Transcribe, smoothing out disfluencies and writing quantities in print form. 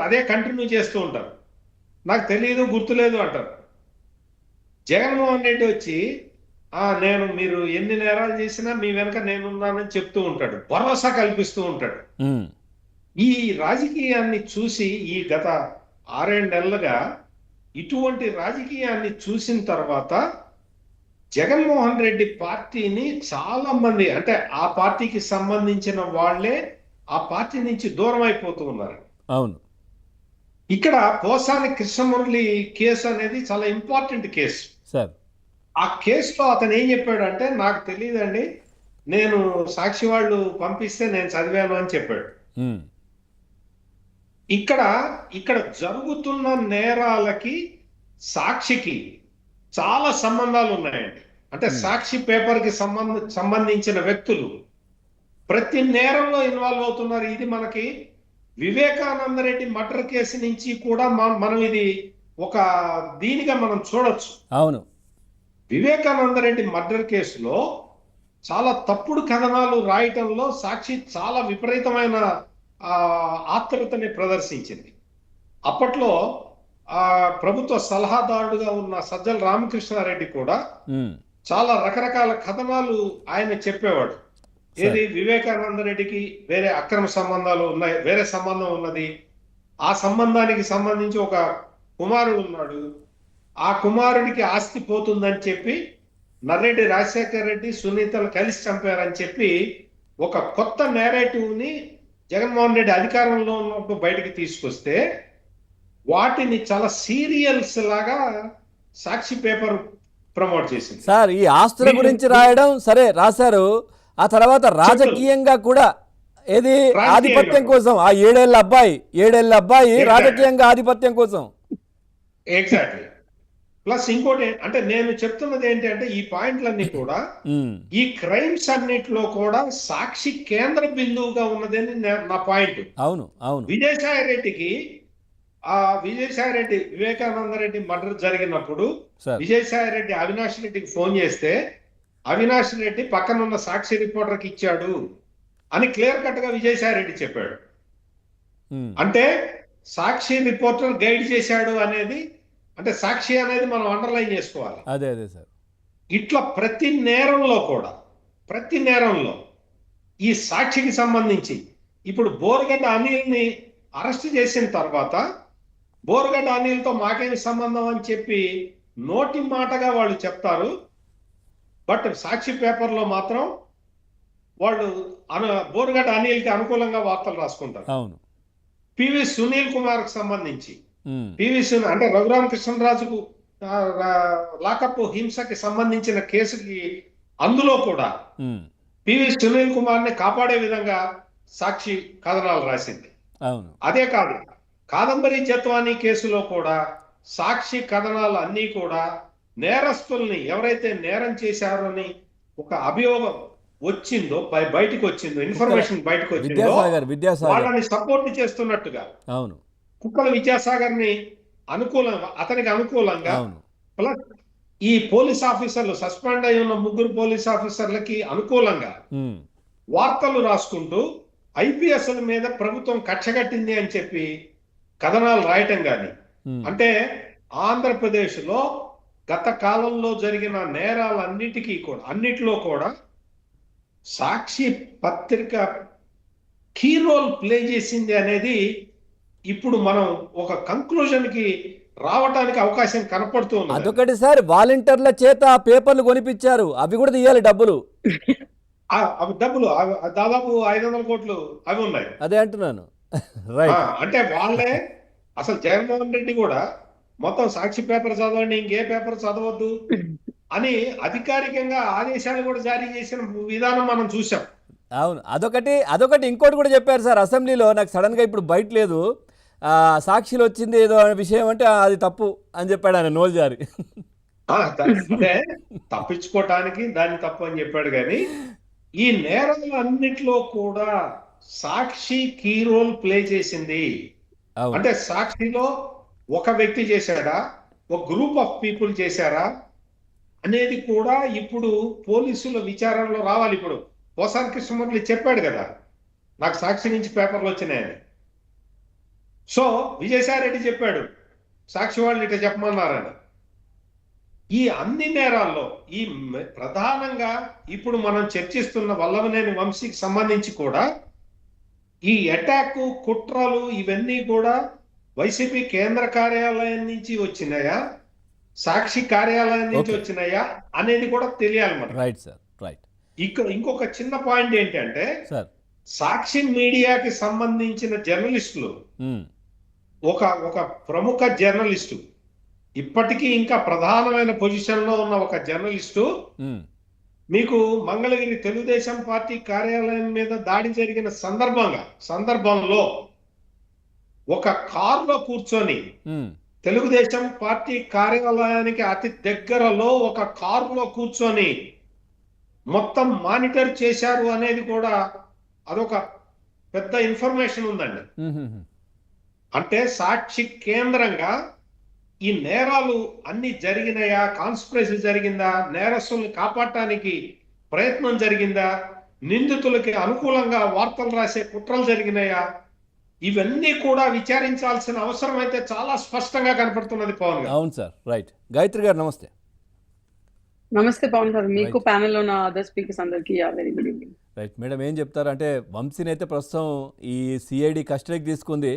అదే కంటిన్యూ చేస్తూ ఉంటారు. నాకు తెలియదు, గుర్తులేదు అంటారు. జగన్మోహన్ రెడ్డి వచ్చి నేను మీరు ఎన్ని నేరాలు చేసినా మీ వెనక నేనున్నానని చెప్తూ ఉంటాడు, భరోసా కల్పిస్తూ ఉంటాడు. ఈ రాజకీయాన్ని చూసి ఈ గత 6-7 నెలలుగా ఇటువంటి రాజకీయాన్ని చూసిన తర్వాత జగన్మోహన్ రెడ్డి పార్టీని చాలా మంది, అంటే ఆ పార్టీకి సంబంధించిన వాళ్ళే ఆ పార్టీ నుంచి దూరం అయిపోతూ ఉన్నారు. అవును. ఇక్కడ పోసాని కృష్ణమురళి కేసు అనేది చాలా ఇంపార్టెంట్ కేసు సార్. ఆ కేసులో అతను ఏం చెప్పాడంటే, నాకు తెలియదండి, నేను సాక్షి వాళ్ళు పంపిస్తే నేను చదివాను అని చెప్పాడు. ఇక్కడ జరుగుతున్న నేరాలకి సాక్షికి చాలా సంబంధాలు ఉన్నాయండి. అంటే సాక్షి పేపర్ కి సంబంధించిన వ్యక్తులు ప్రతి నేరంలో ఇన్వాల్వ్ అవుతున్నారు. ఇది మనకి వివేకానంద రెడ్డి మర్డర్ కేసు నుంచి కూడా మనం ఇది ఒక దీనిగా మనం చూడొచ్చు. అవును. వివేకానంద రెడ్డి మర్డర్ కేసులో చాలా తప్పుడు కథనాలు రాయటంలో సాక్షి చాలా విపరీతమైన ఆత్రుతని ప్రదర్శించింది. అప్పట్లో ప్రభుత్వ సలహాదారుడుగా ఉన్న సజ్జల రామకృష్ణారెడ్డి కూడా చాలా రకరకాల కథనాలు ఆయన చెప్పేవాడు. ఏది వివేకానంద రెడ్డికి వేరే అక్రమ సంబంధాలు ఉన్నాయి, వేరే సంబంధం ఉన్నది, ఆ సంబంధానికి సంబంధించి ఒక కుమారుడు ఉన్నాడు, ఆ కుమారుడికి ఆస్తి పోతుందని చెప్పి నర్రెడ్డి రాజశేఖర రెడ్డి సునీతలు కలిసి చంపారని చెప్పి ఒక కొత్త నేరేటివ్ ని జగన్మోహన్ రెడ్డి అధికారంలో ఉన్నప్పుడు బయటికి తీసుకొస్తే వాటిని చాలా సీరియల్స్ లాగా సాక్షి పేపర్ ప్రమోట్ చేసింది. సార్, ఈ ఆస్తుల గురించి రాయడం సరే రాశారు, ఆ తర్వాత రాజకీయంగా కూడా ఏది ఆధిపత్యం కోసం ఆ 7 ఏళ్ల అబ్బాయి రాజకీయంగా ఆధిపత్యం కోసం. ఎగ్జాక్ట్లీ. ప్లస్ ఇంకోటి అంటే నేను చెప్తున్నది ఏంటి అంటే, ఈ పాయింట్లన్నీ కూడా ఈ క్రైమ్స్ అన్నిటిలో కూడా సాక్షి కేంద్ర బిందువుగా ఉన్నదని నా పాయింట్. అవును అవును. విజయసాయి రెడ్డి వివేకానంద రెడ్డి మర్డర్ జరిగినప్పుడు విజయసాయి రెడ్డి అవినాష్ రెడ్డికి ఫోన్ చేస్తే అవినాష్ రెడ్డి పక్కనున్న సాక్షి రిపోర్టర్కి ఇచ్చాడు అని క్లియర్ కట్ గా విజయసాయి రెడ్డి చెప్పాడు. అంటే సాక్షి రిపోర్టర్ గైడ్ చేశాడు అనేది, అంటే సాక్షి అనేది మనం అండర్లైన్ చేసుకోవాలి. అదే అదే సార్. ఇట్లా ప్రతి నేరంలో ఈ సాక్షికి సంబంధించి ఇప్పుడు బోరగడ్డ అనిల్ని అరెస్ట్ చేసిన తర్వాత బోరగడ్డ అనిల్తో మాకేమి సంబంధం అని చెప్పి నోటి మాటగా వాళ్ళు చెప్తారు, బట్ సాక్షి పేపర్లో మాత్రం వాళ్ళు బోరగడ్డ అనిల్కి అనుకూలంగా వార్తలు రాసుకుంటారు. అవును. పివి సునీల్ కుమార్ కు సంబంధించి అంటే రఘురామకృష్ణరాజుకు లాకప్ హింసకి సంబంధించిన కేసుకి అందులో కూడా పివి సునీల్ కుమార్ ని కాపాడే విధంగా సాక్షి కథనాలు రాసింది. అదే కాదు, కాదంబరి జత్వానీ కేసులో కూడా సాక్షి కథనాలు అన్నీ కూడా నేరస్తుల్ని ఎవరైతే నేరం చేశారని ఒక అభియోగం వచ్చిందో, బయటకు వచ్చిందో, ఇన్ఫర్మేషన్ బయటకు వచ్చిందో వాళ్ళని సపోర్ట్ చేస్తున్నట్టుగా కుక్కల విద్యాసాగర్ ని అతనికి అనుకూలంగా ప్లస్ ఈ పోలీస్ ఆఫీసర్లు సస్పెండ్ అయి ఉన్న 3 పోలీస్ ఆఫీసర్లకి అనుకూలంగా వార్తలు రాసుకుంటూ ఐపీఎస్ల మీద ప్రభుత్వం కక్షగట్టింది అని చెప్పి కథనాలు రాయటం గాని, అంటే ఆంధ్రప్రదేశ్ లో గత కాలంలో జరిగిన అన్నిటిలో కూడా సాక్షి పత్రిక కీ రోల్ ప్లే చేసింది అనేది ఇప్పుడు మనం ఒక కంక్లూజన్ కి రావడానికి అవకాశం కనపడుతుంది. అదొకటి సార్, వాలంటీర్ల చేత పేపర్లు కొనిపించారు, అవి కూడా తీయాలి డబ్బులు. దాదాపు 500 కోట్లు అవి ఉన్నాయి. అదే అంటున్నాను. అంటే వాళ్ళే అసలు జగన్మోహన్ రెడ్డి కూడా మొత్తం సాక్షి పేపర్ చదవండి, ఇంకే పేపర్ చదవద్దు అని అధికారికంగా ఆదేశాలు కూడా జారీ చేసిన విధానం మనం చూసాం. అవును. అదొకటి ఇంకోటి కూడా చెప్పారు సార్ అసెంబ్లీలో, నాకు సడన్ గా ఇప్పుడు బయట లేదు, సాక్షిలో వచ్చింది ఏదో విషయం అంటే అది తప్పు అని చెప్పాడు ఆయన నోరు జారి. అంటే తప్పించుకోవటానికి దాన్ని తప్పు అని చెప్పాడు, కానీ ఈ నేరాలన్నిట్లో కూడా సాక్షి కీ రోల్ ప్లే చేసింది. అంటే సాక్షిలో ఒక వ్యక్తి చేశాడా, ఒక గ్రూప్ ఆఫ్ పీపుల్ చేశారా అనేది కూడా ఇప్పుడు పోలీసుల విచారణలో రావాలి. ఇప్పుడు పోసాని కృష్ణమురళి చెప్పాడు కదా, నాకు సాక్షి నుంచి పేపర్లు వచ్చినాయని. సో విజయసాయి రెడ్డి చెప్పాడు సాక్షి వాళ్ళు ఇట్లా చెప్పమన్నారని. ఈ అన్ని నేరాల్లో ఈ ప్రధానంగా ఇప్పుడు మనం చర్చిస్తున్న వల్లభనేని వంశీకి సంబంధించి కూడా ఈ అటాక్ కుట్రలు ఇవన్నీ కూడా వైసీపీ కేంద్ర కార్యాలయం నుంచి వచ్చినాయా, సాక్షి కార్యాలయం నుంచి Okay. వచ్చినాయా అనేది కూడా తెలియాలి మనకు. రైట్ సార్, రైట్ ఇక్కడ ఇంకొక చిన్న పాయింట్ ఏంటంటే సార్. సాక్షి మీడియాకి సంబంధించిన జర్నలిస్టులు ఉమ్, ఒక ప్రముఖ జర్నలిస్టు, ఇప్పటికీ ఇంకా ప్రధానమైన పొజిషన్ లో ఉన్న ఒక జర్నలిస్టు ఉమ్, మీకు మంగళగిరి తెలుగుదేశం పార్టీ కార్యాలయం మీద దాడి జరిగిన సందర్భంలో ఒక కారులో కూర్చొని ఉమ్, తెలుగుదేశం పార్టీ కార్యాలయానికి అతి దగ్గరలో ఒక కారులో కూర్చొని మొత్తం మానిటర్ చేశారు అనేది కూడా అదొక పెద్ద ఇన్ఫర్మేషన్ ఉందండి. ఉమ్, ఉమ్, అంటే సాక్షి కేంద్రంగా ఈ నేరాలు అన్ని జరిగినాయా, కాన్స్పిరసీ జరిగిందా, నేరస్తుల్ని కాపాడటానికి ప్రయత్నం జరిగిందా, నిందితులకి అనుకూలంగా వార్తలు రాసే కుట్రలు జరిగినాయా, ఇవన్నీ కూడా విచారించాల్సిన అవసరం అయితే చాలా స్పష్టంగా కనపడుతున్నది పవన్ గారు. అవును సార్, రైట్. గాయత్రి గారు నమస్తే. నమస్తే పవన్ గారు, మీకు Right. ప్యానెల్లో ఉన్న అదర్ స్పీకర్స్ అందరికీ very good evening. Right madam, ఏం చెప్తారంటే వంశీని అయితే ప్రస్తుతం ఈ సిఐడి కస్టడీకి తీసుకుంది.